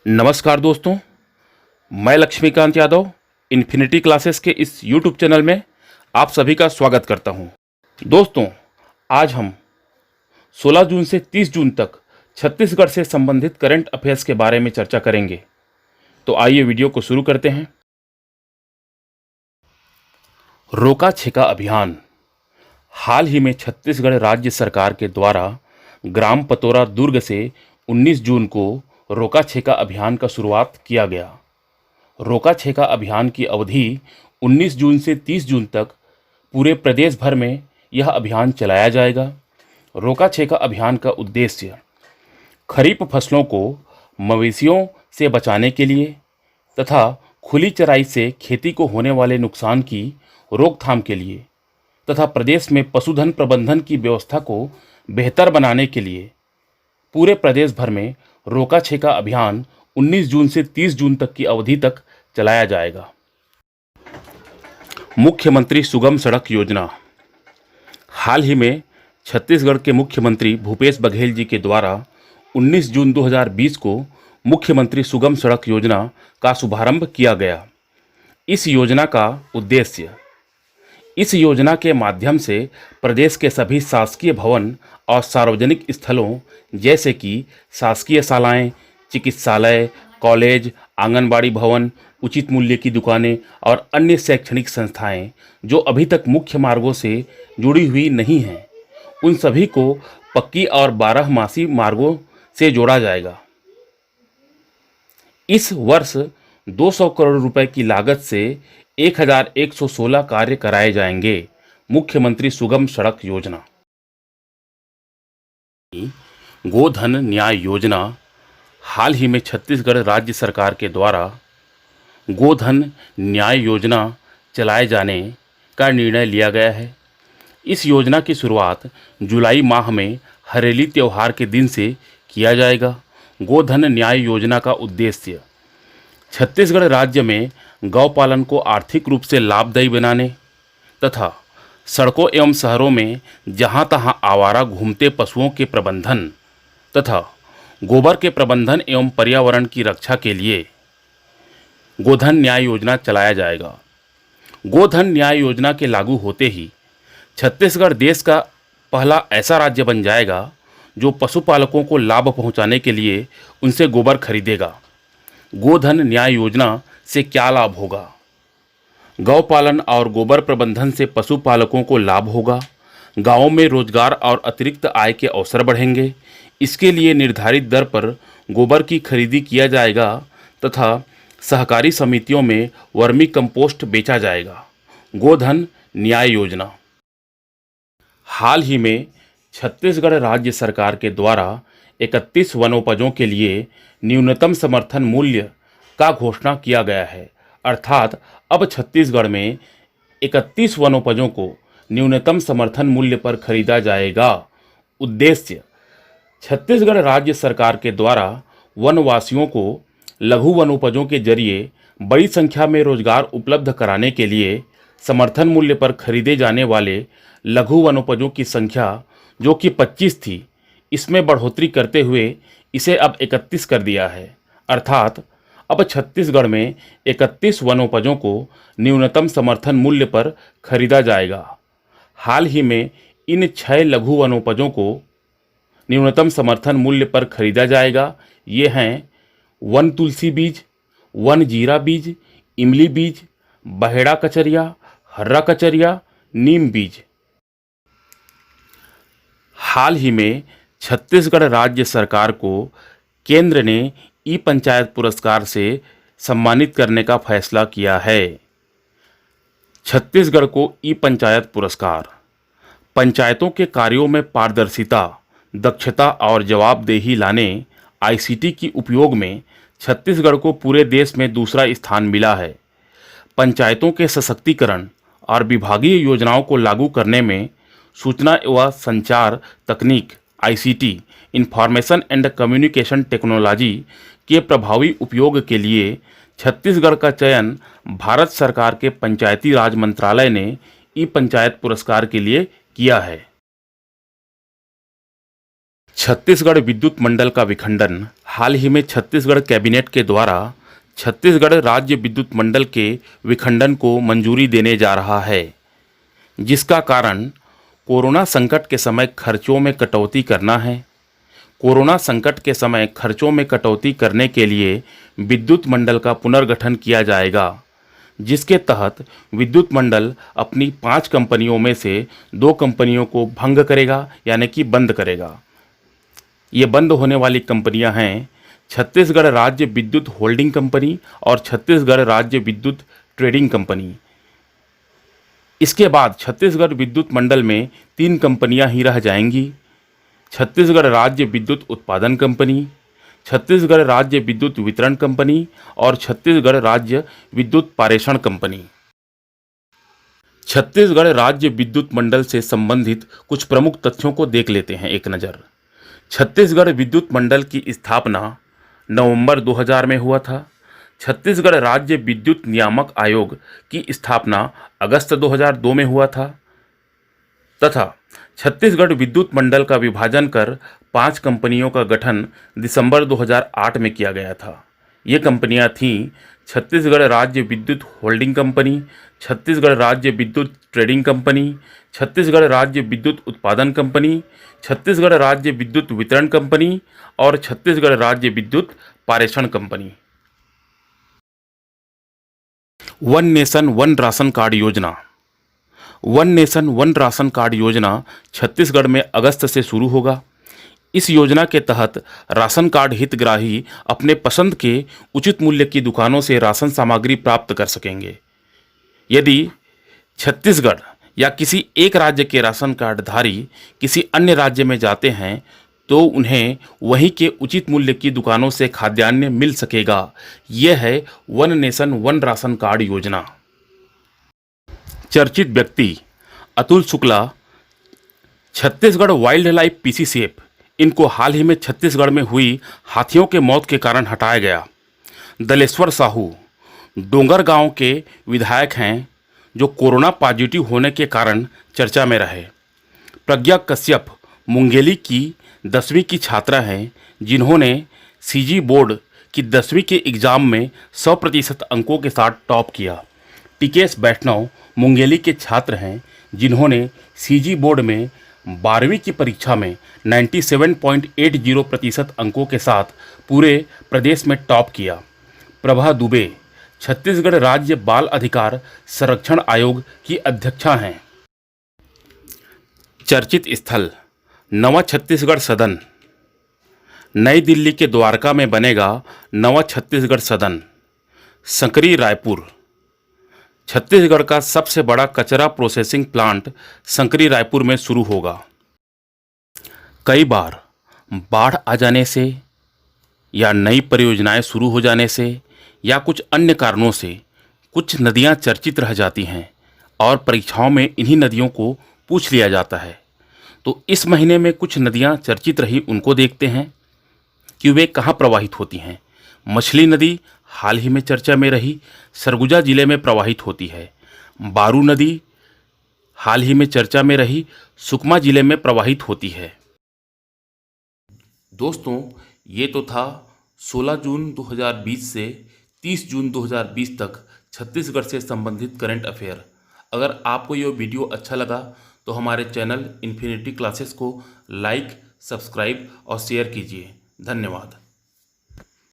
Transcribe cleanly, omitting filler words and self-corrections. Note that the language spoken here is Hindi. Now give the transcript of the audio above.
नमस्कार दोस्तों, मैं लक्ष्मीकांत यादव इन्फिनिटी क्लासेस के इस YouTube चैनल में आप सभी का स्वागत करता हूं। दोस्तों, आज हम 16 जून से 30 जून तक छत्तीसगढ़ से संबंधित करंट अफेयर्स के बारे में चर्चा करेंगे। तो आइए वीडियो को शुरू करते हैं। रोका छेका अभियान। हाल ही में छत्तीसगढ़ राज्य सरकार के द्वारा ग्राम पतोरा दुर्ग से 19 जून को रोका छेका अभियान का शुरुआत किया गया। रोका छेका अभियान की अवधि 19 जून से 30 जून तक पूरे प्रदेश भर में यह अभियान चलाया जाएगा। रोका छेका अभियान का उद्देश्य खरीफ फसलों को मवेशियों से बचाने के लिए तथा खुली चराई से खेती को होने वाले नुकसान की रोकथाम के लिए तथा प्रदेश में पशुधन प्रबंधन की व्यवस्था को बेहतर बनाने के लिए पूरे प्रदेश भर में रोका छेका अभियान 19 जून से 30 जून तक की अवधि तक चलाया जाएगा। मुख्यमंत्री सुगम सड़क योजना। हाल ही में छत्तीसगढ़ के मुख्यमंत्री भूपेश बघेल जी के द्वारा 19 जून 2020 को मुख्यमंत्री सुगम सड़क योजना का शुभारंभ किया गया। इस योजना का उद्देश्य इस योजना के माध्यम से प्रदेश के सभी शासकीय भवन और सार्वजनिक स्थलों जैसे कि शासकीय शालाएं, चिकित्सालय, कॉलेज, आंगनबाड़ी भवन, उचित मूल्य की दुकानें और अन्य शैक्षणिक संस्थाएं जो अभी तक मुख्य मार्गों से जुड़ी हुई नहीं हैं, उन सभी को पक्की और 12मासी मार्गों से जोड़ा जाएगा। इस वर्ष 200 करोड़ रुपए की लागत से 1116 कार्य कराए जाएंगे। मुख्यमंत्री सुगम सड़क योजना। गोधन न्याय योजना। हाल ही में छत्तीसगढ़ राज्य सरकार के द्वारा गोधन न्याय योजना चलाए जाने का निर्णय लिया गया है। इस योजना की शुरुआत जुलाई माह में हरेली त्यौहार के दिन से किया जाएगा। गोधन न्याय योजना का उद्देश्य छत्तीसगढ़ राज्य में गौपालन को आर्थिक रूप से लाभदायी बनाने तथा सड़कों एवं शहरों में जहां तहां आवारा घूमते पशुओं के प्रबंधन तथा गोबर के प्रबंधन एवं पर्यावरण की रक्षा के लिए गोधन न्याय योजना चलाया जाएगा। गोधन न्याय योजना के लागू होते ही छत्तीसगढ़ देश का पहला ऐसा राज्य बन जाएगा जो पशुपालकों को लाभ पहुंचाने के लिए उनसे गोबर खरीदेगा। गोधन न्याय योजना से क्या लाभ होगा? गौपालन और गोबर प्रबंधन से पशुपालकों को लाभ होगा। गांवों में रोजगार और अतिरिक्त आय के अवसर बढ़ेंगे। इसके लिए निर्धारित दर पर गोबर की खरीदी किया जाएगा तथा सहकारी समितियों में वर्मी कंपोस्ट बेचा जाएगा। गोधन न्याय योजना। हाल ही में छत्तीसगढ़ राज्य सरकार के द्वारा 31 वनोपजों के लिए न्यूनतम समर्थन मूल्य का घोषणा किया गया है। अर्थात अब छत्तीसगढ़ में 31 वनोपजों को न्यूनतम समर्थन मूल्य पर खरीदा जाएगा। उद्देश्य छत्तीसगढ़ राज्य सरकार के द्वारा वनवासियों को लघु वनोपजों के जरिए बड़ी संख्या में रोजगार उपलब्ध कराने के लिए समर्थन मूल्य पर खरीदे जाने वाले लघु वनोपजों की संख्या जो कि 25 थी, इसमें बढ़ोतरी करते हुए इसे अब 31 कर दिया है। अर्थात अब छत्तीसगढ़ में 31 वनोपजों को न्यूनतम समर्थन मूल्य पर खरीदा जाएगा। हाल ही में इन 6 लघु वनोपजों को न्यूनतम समर्थन मूल्य पर खरीदा जाएगा। ये हैं वन तुलसी बीज, वन जीरा बीज, इमली बीज, बहेड़ा कचरिया, हर्रा कचरिया, नीम बीज। हाल ही में छत्तीसगढ़ राज्य सरकार को केंद्र ने ई पंचायत पुरस्कार से सम्मानित करने का फैसला किया है। छत्तीसगढ़ को ई पंचायत पुरस्कार पंचायतों के कार्यों में पारदर्शिता, दक्षता और जवाबदेही लाने आईसीटी की उपयोग में छत्तीसगढ़ को पूरे देश में दूसरा स्थान मिला है। पंचायतों के सशक्तिकरण और विभागीय योजनाओं को लागू करने में सूचना एवं संचार तकनीक ICT, information and communication technology के प्रभावी उपयोग के लिए छत्तीसगढ़ का चयन भारत सरकार के पंचायती राज मंत्रालय ने ई पंचायत पुरस्कार के लिए किया है। छत्तीसगढ़ विद्युत मंडल का विखंडन। हाल ही में छत्तीसगढ़ कैबिनेट के द्वारा छत्तीसगढ़ राज्य विद्युत मंडल के विखंडन को मंजूरी देने जा रहा है, जिसका कारण कोरोना संकट के समय खर्चों में कटौती करना है। कोरोना संकट के समय खर्चों में कटौती करने के लिए विद्युत मंडल का पुनर्गठन किया जाएगा, जिसके तहत विद्युत मंडल अपनी 5 कंपनियों में से 2 कंपनियों को भंग करेगा, यानी कि बंद करेगा। ये बंद होने वाली कंपनियां हैं छत्तीसगढ़ राज्य विद्युत होल्डिंग कंपनी और छत्तीसगढ़ राज्य विद्युत ट्रेडिंग कंपनी। इसके बाद छत्तीसगढ़ विद्युत मंडल में 3 कंपनियां ही रह जाएंगी, छत्तीसगढ़ राज्य विद्युत उत्पादन कंपनी, छत्तीसगढ़ राज्य विद्युत वितरण कंपनी और छत्तीसगढ़ राज्य विद्युत पारेषण कंपनी। छत्तीसगढ़ राज्य विद्युत मंडल से संबंधित कुछ प्रमुख तथ्यों को देख लेते हैं एक नज़र। छत्तीसगढ़ विद्युत मंडल की स्थापना नवंबर 2000 में हुआ था। छत्तीसगढ़ राज्य विद्युत नियामक आयोग की स्थापना अगस्त 2002 में हुआ था तथा छत्तीसगढ़ विद्युत मंडल का विभाजन कर 5 कंपनियों का गठन दिसंबर 2008 में किया गया था। ये कंपनियां थीं छत्तीसगढ़ राज्य विद्युत होल्डिंग कंपनी, छत्तीसगढ़ राज्य विद्युत ट्रेडिंग कंपनी, छत्तीसगढ़ राज्य विद्युत उत्पादन कंपनी, छत्तीसगढ़ राज्य विद्युत वितरण कंपनी और छत्तीसगढ़ राज्य विद्युत पारेषण company. One nation one ration card योजना। One nation one ration card योजना छत्तीसगढ़ में अगस्त से शुरू होगा। इस योजना के तहत राशन कार्ड हितग्राही अपने पसंद के उचित मूल्य की दुकानों से राशन सामग्री प्राप्त कर सकेंगे। यदि छत्तीसगढ़ या किसी एक राज्य के राशन कार्ड धारी किसी अन्य राज्य में जाते हैं तो उन्हें वहीं के उचित मूल्य की दुकानों से खाद्यान्न मिल सकेगा। यह है one nation one ration card योजना। चर्चित व्यक्ति Atul Shukla, Chhattisgarh wild life PC safe, इनको हाल ही में छत्तीसगढ़ में हुई हाथियों के मौत के कारण हटाया गया। दलेश्वर साहू डोंगरगांव के विधायक हैं जो कोरोना पॉजिटिव होने के कारण चर्चा में रहे। प्रज्ञा कश्यप मुंगेली की 10वीं की छात्रा हैं जिन्होंने सीजी बोर्ड की 10वीं के एग्ज़ाम में 100% अंकों के साथ टॉप किया। टिकेश वैष्णव मुंगेली के छात्र हैं जिन्होंने सीजी बोर्ड में 12वीं की परीक्षा में 97.80% अंकों के साथ पूरे प्रदेश में टॉप किया। प्रभा दुबे छत्तीसगढ़ राज्य बाल अधिकार संरक्षण आयोग की अध्यक्षा हैं। चर्चित स्थल नवा छत्तीसगढ़ सदन। नई दिल्ली के द्वारका में बनेगा नवा छत्तीसगढ़ सदन। सकरी रायपुर छत्तीसगढ़ का सबसे बड़ा कचरा प्रोसेसिंग प्लांट सकरी रायपुर में शुरू होगा। कई बार बाढ़ आ जाने से या नई परियोजनाएं शुरू हो जाने से या कुछ अन्य कारणों से कुछ नदियां चर्चित रह जाती हैं और परीक्षाओं में इन्हीं नदियों को पूछ लिया जाता है। तो इस महीने में कुछ नदियां चर्चित रही, उनको देखते हैं कि वे कहाँ प्रवाहित होती हैं। मछली नदी हाल ही में चर्चा में रही, सरगुजा जिले में प्रवाहित होती है। बारू नदी हाल ही में चर्चा में रही, सुकमा जिले में प्रवाहित होती है। दोस्तों, ये तो था 16 जून 2020 से 30 जून 2020 तक छत्तीसगढ़ से संबंधित करंट अफेयर। अगर आपको ये वीडियो अच्छा लगा तो हमारे चैनल इन्फिनिटी क्लासेस को लाइक, सब्सक्राइब और शेयर कीजिए। धन्यवाद।